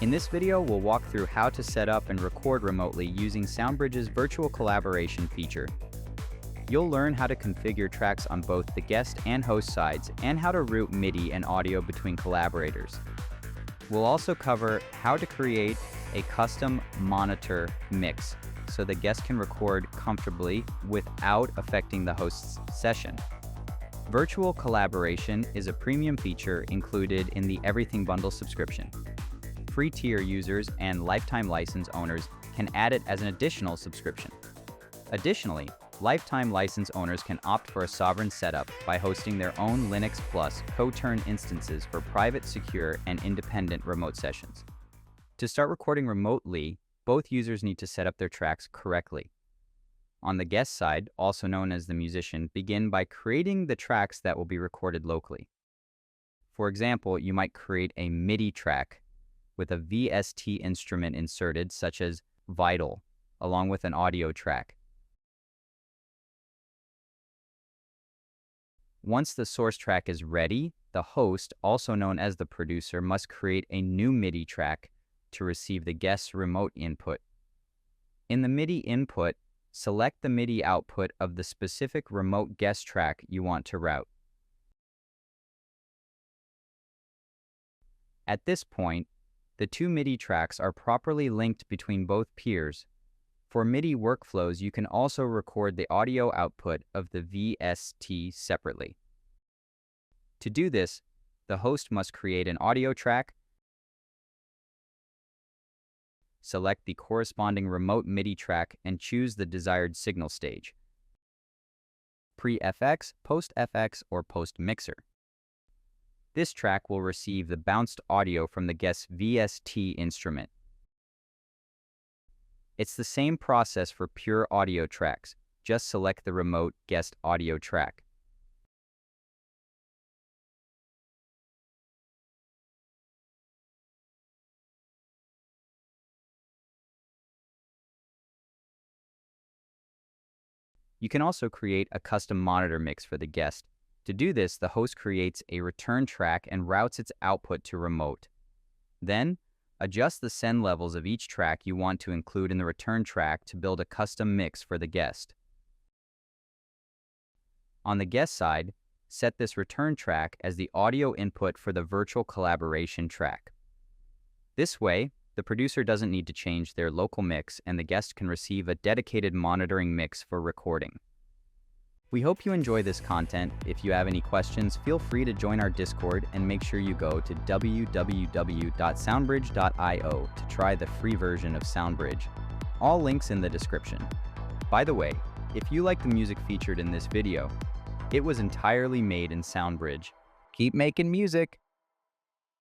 In this video, we'll walk through how to set up and record remotely using SoundBridge's virtual collaboration feature. You'll learn how to configure tracks on both the guest and host sides and how to route MIDI and audio between collaborators. We'll also cover how to create a custom monitor mix so the guest can record comfortably without affecting the host's session. Virtual collaboration is a premium feature included in the Everything Bundle subscription. Free tier users and lifetime license owners can add it as an additional subscription. Additionally, lifetime license owners can opt for a sovereign setup by hosting their own Linux Plus co-turn instances for private, secure, and independent remote sessions. To start recording remotely, both users need to set up their tracks correctly. On the guest side, also known as the musician, begin by creating the tracks that will be recorded locally. For example, you might create a MIDI track with a VST instrument inserted, such as Vital, along with an audio track. Once the source track is ready, the host, also known as the producer, must create a new MIDI track to receive the guest's remote input. In the MIDI input, select the MIDI output of the specific remote guest track you want to route. At this point, the two MIDI tracks are properly linked between both peers. For MIDI workflows, you can also record the audio output of the VST separately. To do this, the host must create an audio track, select the corresponding remote MIDI track, and choose the desired signal stage: pre-FX, post-FX, or post-mixer. This track will receive the bounced audio from the guest's VST instrument. It's the same process for pure audio tracks. Just select the remote guest audio track. You can also create a custom monitor mix for the guest. To do this, the host creates a return track and routes its output to remote. Then, adjust the send levels of each track you want to include in the return track to build a custom mix for the guest. On the guest side, set this return track as the audio input for the virtual collaboration track. This way, the producer doesn't need to change their local mix, and the guest can receive a dedicated monitoring mix for recording. We hope you enjoy this content. If you have any questions, feel free to join our Discord, and make sure you go to www.soundbridge.io to try the free version of SoundBridge. All links in the description. By the way, if you like the music featured in this video, it was entirely made in SoundBridge. Keep making music!